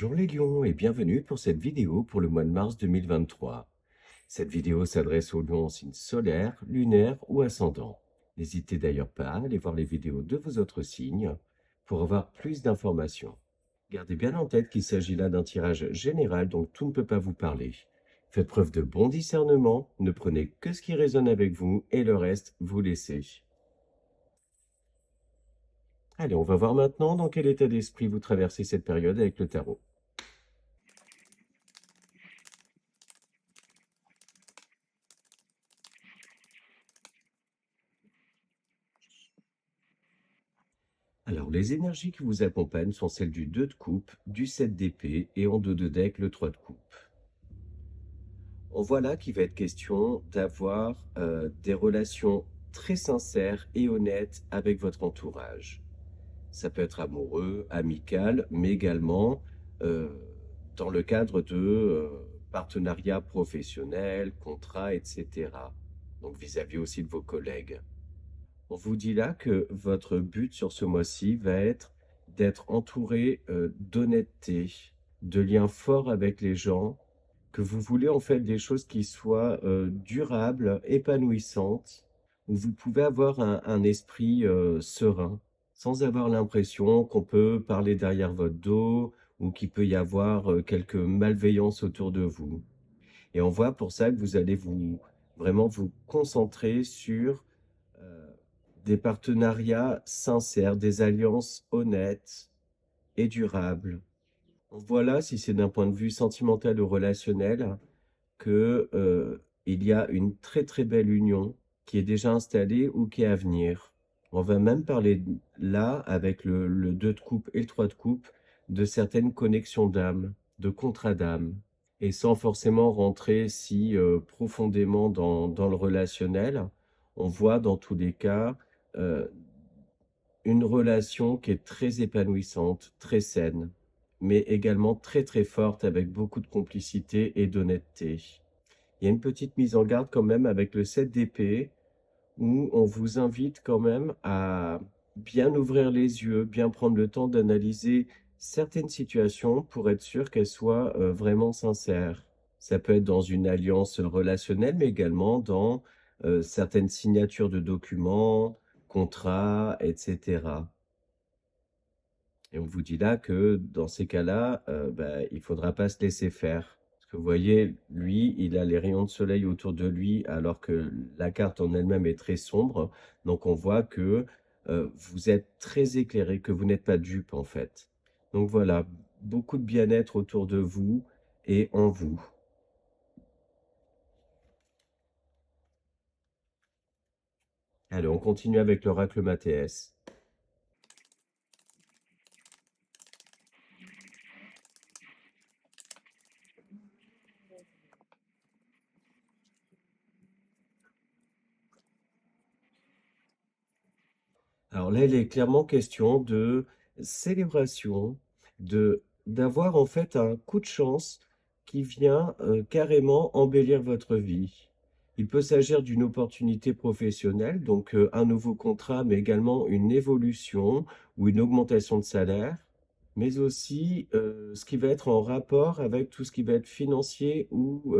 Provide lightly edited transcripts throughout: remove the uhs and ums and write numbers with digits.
Bonjour les lions et bienvenue pour cette vidéo pour le mois de mars 2023. Cette vidéo s'adresse aux lions en signe solaire, lunaire ou ascendant. N'hésitez d'ailleurs pas à aller voir les vidéos de vos autres signes pour avoir plus d'informations. Gardez bien en tête qu'il s'agit là d'un tirage général, donc tout ne peut pas vous parler. Faites preuve de bon discernement, ne prenez que ce qui résonne avec vous et le reste, vous laissez. Allez, on va voir maintenant dans quel état d'esprit vous traversez cette période avec le tarot. Alors, les énergies qui vous accompagnent sont celles du 2 de coupe, du 7 d'épée et en dos de deck le 3 de coupe. On voit là qu'il va être question d'avoir des relations très sincères et honnêtes avec votre entourage. Ça peut être amoureux, amical, mais également euh, dans le cadre de partenariats professionnels, contrats, etc. Donc vis-à-vis aussi de vos collègues. On vous dit là que votre but sur ce mois-ci va être d'être entouré d'honnêteté, de liens forts avec les gens, que vous voulez en fait des choses qui soient durables, épanouissantes, où vous pouvez avoir un esprit serein, sans avoir l'impression qu'on peut parler derrière votre dos ou qu'il peut y avoir quelques malveillances autour de vous. Et on voit pour ça que vous allez vraiment vous concentrer sur euh, des partenariats sincères, des alliances honnêtes et durables. Voilà, si c'est d'un point de vue sentimental ou relationnel, que, il y a une très très belle union qui est déjà installée ou qui est à venir. On va même parler là, avec le 2 de coupe et le 3 de coupe, de certaines connexions d'âme, de contrats d'âme. Et sans forcément rentrer si profondément dans le relationnel, on voit dans tous les cas euh, une relation qui est très épanouissante, très saine, mais également très très forte avec beaucoup de complicité et d'honnêteté. Il y a une petite mise en garde quand même avec le 7 d'épée, où on vous invite quand même à bien ouvrir les yeux, bien prendre le temps d'analyser certaines situations pour être sûr qu'elles soient vraiment sincères. Ça peut être dans une alliance relationnelle, mais également dans certaines signatures de documents, contrats, etc. Et on vous dit là que dans ces cas-là, il ne faudra pas se laisser faire. Parce que vous voyez, lui, il a les rayons de soleil autour de lui, alors que la carte en elle-même est très sombre. Donc on voit que vous êtes très éclairé, que vous n'êtes pas dupe en fait. Donc voilà, beaucoup de bien-être autour de vous et en vous. Allez, on continue avec l'oracle Mathéès. Alors là, il est clairement question de célébration, d'avoir en fait un coup de chance qui vient carrément embellir votre vie. Il peut s'agir d'une opportunité professionnelle, donc un nouveau contrat, mais également une évolution ou une augmentation de salaire, mais aussi ce qui va être en rapport avec tout ce qui va être financier ou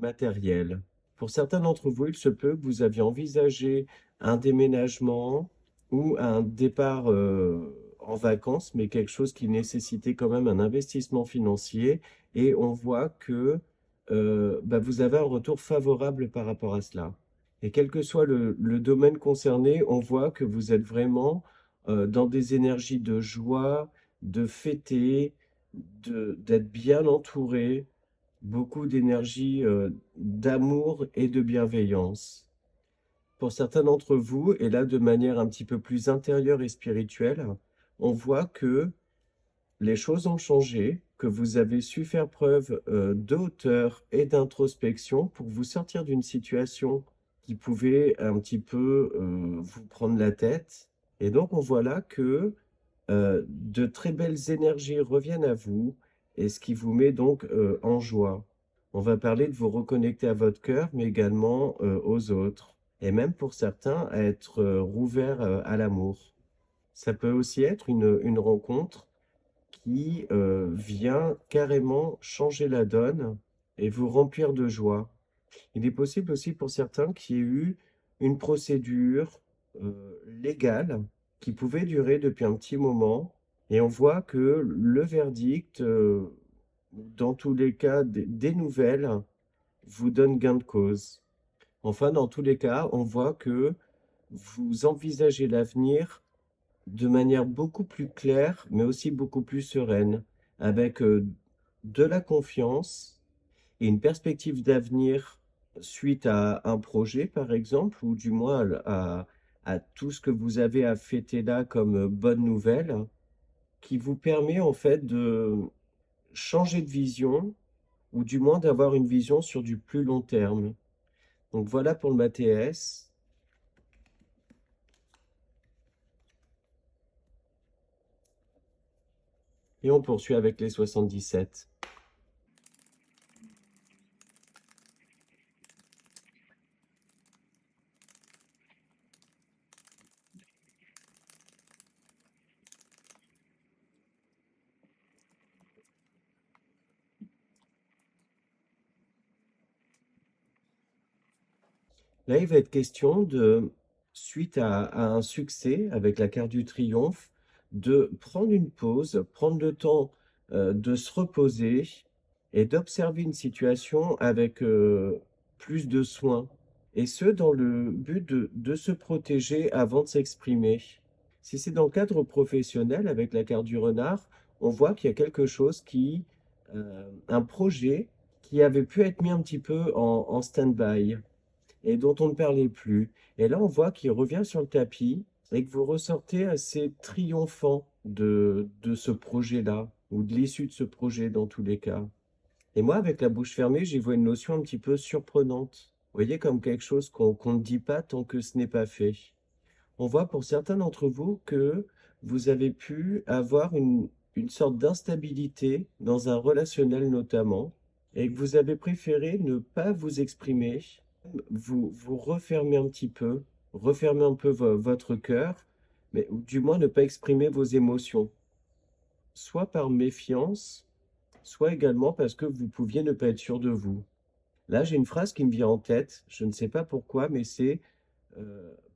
matériel. Pour certains d'entre vous, il se peut que vous aviez envisagé un déménagement ou un départ en vacances, mais quelque chose qui nécessitait quand même un investissement financier. Et on voit que vous avez un retour favorable par rapport à cela. Et quel que soit le domaine concerné, on voit que vous êtes vraiment dans des énergies de joie, de fêter, d'être bien entouré, beaucoup d'énergie, d'amour et de bienveillance. Pour certains d'entre vous, et là de manière un petit peu plus intérieure et spirituelle, on voit que les choses ont changé, que vous avez su faire preuve de hauteur et d'introspection pour vous sortir d'une situation qui pouvait un petit peu vous prendre la tête. Et donc on voit là que de très belles énergies reviennent à vous, et ce qui vous met donc en joie. On va parler de vous reconnecter à votre cœur, mais également aux autres, et même pour certains, à être rouvert à l'amour. Ça peut aussi être une rencontre qui vient carrément changer la donne et vous remplir de joie. Il est possible aussi pour certains qu'il y ait eu une procédure légale qui pouvait durer depuis un petit moment et on voit que le verdict, dans tous les cas, des nouvelles, vous donne gain de cause. Enfin, dans tous les cas, on voit que vous envisagez l'avenir de manière beaucoup plus claire, mais aussi beaucoup plus sereine, avec de la confiance et une perspective d'avenir suite à un projet, par exemple, ou du moins à tout ce que vous avez à fêter là comme bonne nouvelle, qui vous permet en fait de changer de vision, ou du moins d'avoir une vision sur du plus long terme. Donc voilà pour le MATS. Et on poursuit avec les 77. Là, il va être question de, suite à un succès avec la carte du triomphe, de prendre une pause, prendre le temps de se reposer et d'observer une situation avec plus de soin. Et ce, dans le but de se protéger avant de s'exprimer. Si c'est dans le cadre professionnel avec la carte du renard, on voit qu'il y a quelque chose un projet qui avait pu être mis un petit peu en stand-by et dont on ne parlait plus. Et là, on voit qu'il revient sur le tapis et que vous ressortez assez triomphant de ce projet-là, ou de l'issue de ce projet dans tous les cas. Et moi, avec la bouche fermée, j'y vois une notion un petit peu surprenante. Vous voyez, comme quelque chose qu'on ne dit pas tant que ce n'est pas fait. On voit pour certains d'entre vous que vous avez pu avoir une sorte d'instabilité dans un relationnel notamment, et que vous avez préféré ne pas vous exprimer, vous refermer un petit peu, refermer un peu votre cœur, mais ou du moins ne pas exprimer vos émotions, soit par méfiance, soit également parce que vous pouviez ne pas être sûr de vous. Là, j'ai une phrase qui me vient en tête, je ne sais pas pourquoi, mais c'est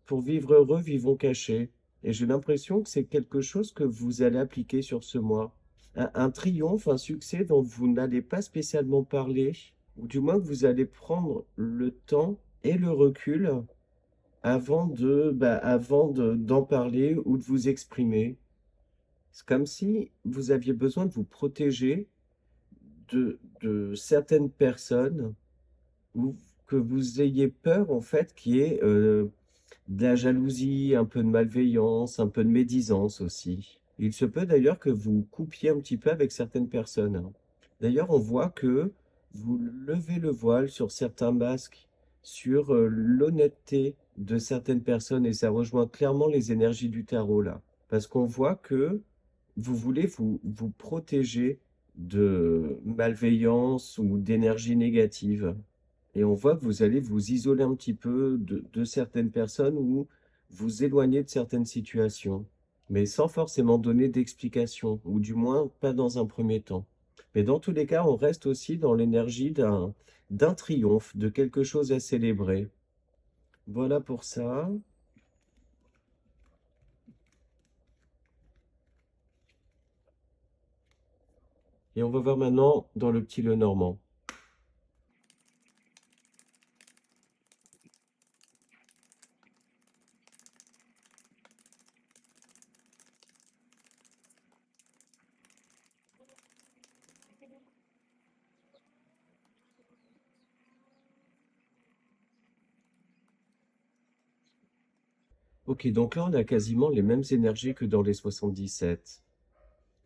pour vivre heureux, vivons cachés. Et j'ai l'impression que c'est quelque chose que vous allez appliquer sur ce mois. Un triomphe, un succès dont vous n'allez pas spécialement parler, ou du moins que vous allez prendre le temps et le recul d'en parler ou de vous exprimer. C'est comme si vous aviez besoin de vous protéger de certaines personnes ou que vous ayez peur en fait qu'il y ait de la jalousie, un peu de malveillance, un peu de médisance aussi. Il se peut d'ailleurs que vous coupiez un petit peu avec certaines personnes, hein. D'ailleurs, on voit que vous levez le voile sur certains masques, sur l'honnêteté de certaines personnes, et ça rejoint clairement les énergies du tarot là. Parce qu'on voit que vous voulez vous protéger de malveillance ou d'énergie négative. Et on voit que vous allez vous isoler un petit peu de certaines personnes ou vous éloigner de certaines situations, mais sans forcément donner d'explication, ou du moins pas dans un premier temps. Mais dans tous les cas, on reste aussi dans l'énergie d'un triomphe, de quelque chose à célébrer. Voilà pour ça. Et on va voir maintenant dans le petit Lenormand. Ok, donc là, on a quasiment les mêmes énergies que dans les 77.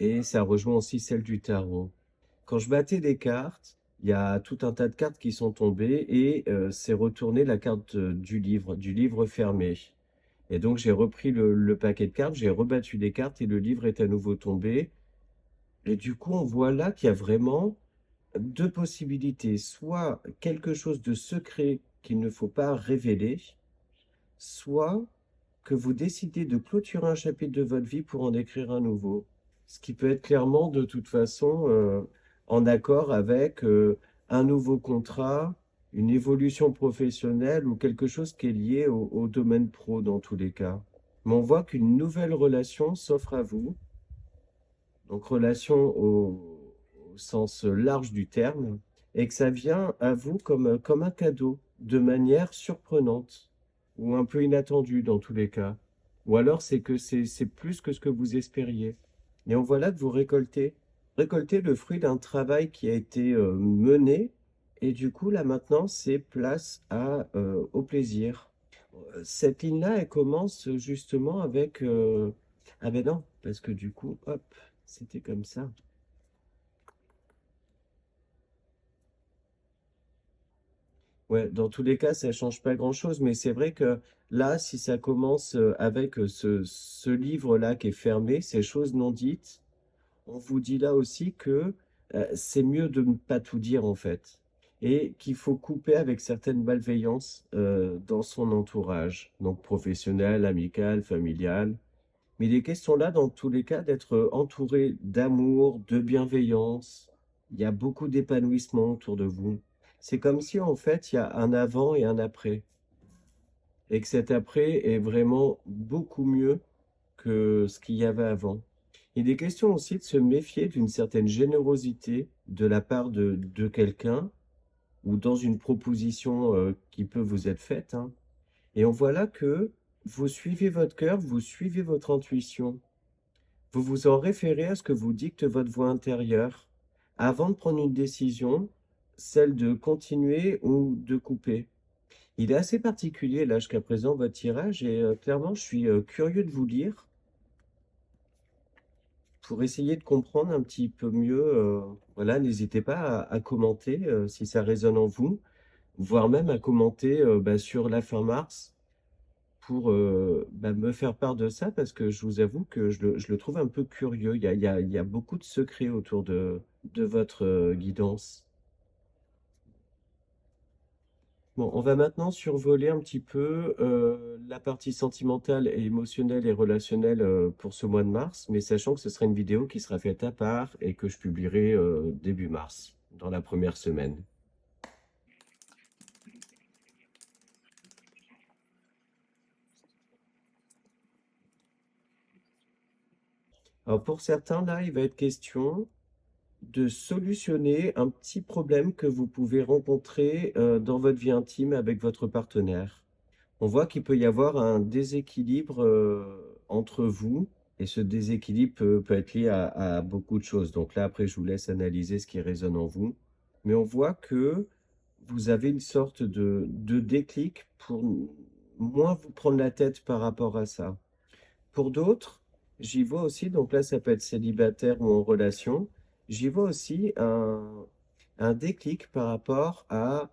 Et ça rejoint aussi celle du tarot. Quand je battais des cartes, il y a tout un tas de cartes qui sont tombées et c'est retourné la carte du livre fermé. Et donc j'ai repris le paquet de cartes, j'ai rebattu des cartes et le livre est à nouveau tombé. Et du coup, on voit là qu'il y a vraiment deux possibilités. Soit quelque chose de secret qu'il ne faut pas révéler, soit que vous décidez de clôturer un chapitre de votre vie pour en écrire un nouveau. Ce qui peut être clairement, de toute façon, en accord avec un nouveau contrat, une évolution professionnelle ou quelque chose qui est lié au domaine pro dans tous les cas. Mais on voit qu'une nouvelle relation s'offre à vous, donc relation au sens large du terme, et que ça vient à vous comme un cadeau, de manière surprenante ou un peu inattendue dans tous les cas. Ou alors c'est que c'est plus que ce que vous espériez. Et on voit là que vous récoltez le fruit d'un travail qui a été mené, et du coup là maintenant c'est place au plaisir. Cette ligne-là, elle commence justement avec... Ah ben non, parce que du coup, hop, c'était comme ça. Ouais, dans tous les cas, ça change pas grand-chose, mais c'est vrai que là, si ça commence avec ce livre-là qui est fermé, ces choses non dites, on vous dit là aussi que c'est mieux de ne pas tout dire en fait, et qu'il faut couper avec certaines malveillances dans son entourage, donc professionnel, amical, familial. Mais il est question là, dans tous les cas, d'être entouré d'amour, de bienveillance. Il y a beaucoup d'épanouissement autour de vous. C'est comme si, en fait, il y a un avant et un après. Et que cet après est vraiment beaucoup mieux que ce qu'il y avait avant. Il est question aussi de se méfier d'une certaine générosité de la part de quelqu'un ou dans une proposition qui peut vous être faite, hein. Et on voit là que vous suivez votre cœur, vous suivez votre intuition. Vous vous en référez à ce que vous dicte votre voix intérieure avant de prendre une décision, celle de continuer ou de couper. Il est assez particulier là jusqu'à présent votre tirage et clairement je suis curieux de vous lire pour essayer de comprendre un petit peu mieux. Voilà, n'hésitez pas à commenter si ça résonne en vous, voire même à commenter sur la fin mars pour me faire part de ça parce que je vous avoue que je le trouve un peu curieux. Il y a beaucoup de secrets autour de votre guidance. Bon, on va maintenant survoler un petit peu la partie sentimentale et émotionnelle et relationnelle pour ce mois de mars, mais sachant que ce sera une vidéo qui sera faite à part et que je publierai début mars, dans la première semaine. Alors pour certains, là, il va être question de solutionner un petit problème que vous pouvez rencontrer dans votre vie intime avec votre partenaire. On voit qu'il peut y avoir un déséquilibre entre vous, et ce déséquilibre peut être lié à beaucoup de choses. Donc là, après, je vous laisse analyser ce qui résonne en vous. Mais on voit que vous avez une sorte de déclic pour moins vous prendre la tête par rapport à ça. Pour d'autres, j'y vois aussi, donc là, ça peut être célibataire ou en relation, j'y vois aussi un déclic par rapport à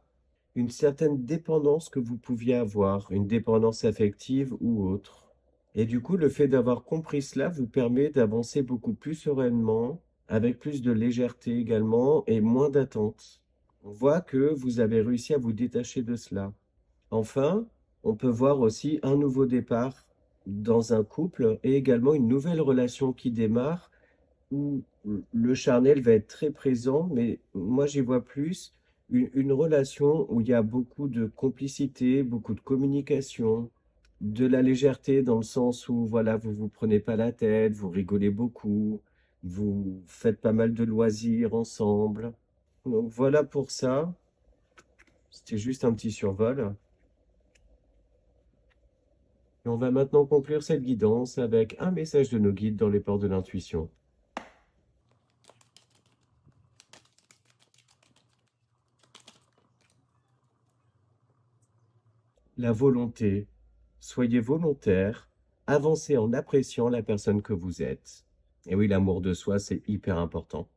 une certaine dépendance que vous pouviez avoir, une dépendance affective ou autre. Et du coup, le fait d'avoir compris cela vous permet d'avancer beaucoup plus sereinement, avec plus de légèreté également et moins d'attente. On voit que vous avez réussi à vous détacher de cela. Enfin, on peut voir aussi un nouveau départ dans un couple et également une nouvelle relation qui démarre où le charnel va être très présent, mais moi j'y vois plus une relation où il y a beaucoup de complicité, beaucoup de communication, de la légèreté dans le sens où voilà, vous vous prenez pas la tête, vous rigolez beaucoup, vous faites pas mal de loisirs ensemble. Donc voilà pour ça. C'était juste un petit survol. Et on va maintenant conclure cette guidance avec un message de nos guides dans les ports de l'intuition. La volonté. Soyez volontaire, avancez en appréciant la personne que vous êtes. Et oui, l'amour de soi, c'est hyper important.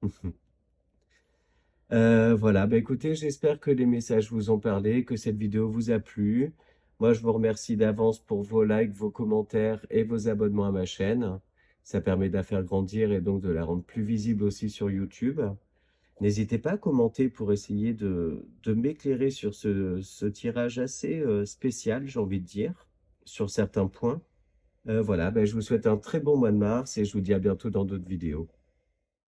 Voilà, bah écoutez, j'espère que les messages vous ont parlé, que cette vidéo vous a plu. Moi, je vous remercie d'avance pour vos likes, vos commentaires et vos abonnements à ma chaîne. Ça permet de la faire grandir et donc de la rendre plus visible aussi sur YouTube. N'hésitez pas à commenter pour essayer de m'éclairer sur ce tirage assez spécial, j'ai envie de dire, sur certains points. Voilà, ben, je vous souhaite un très bon mois de mars et je vous dis à bientôt dans d'autres vidéos.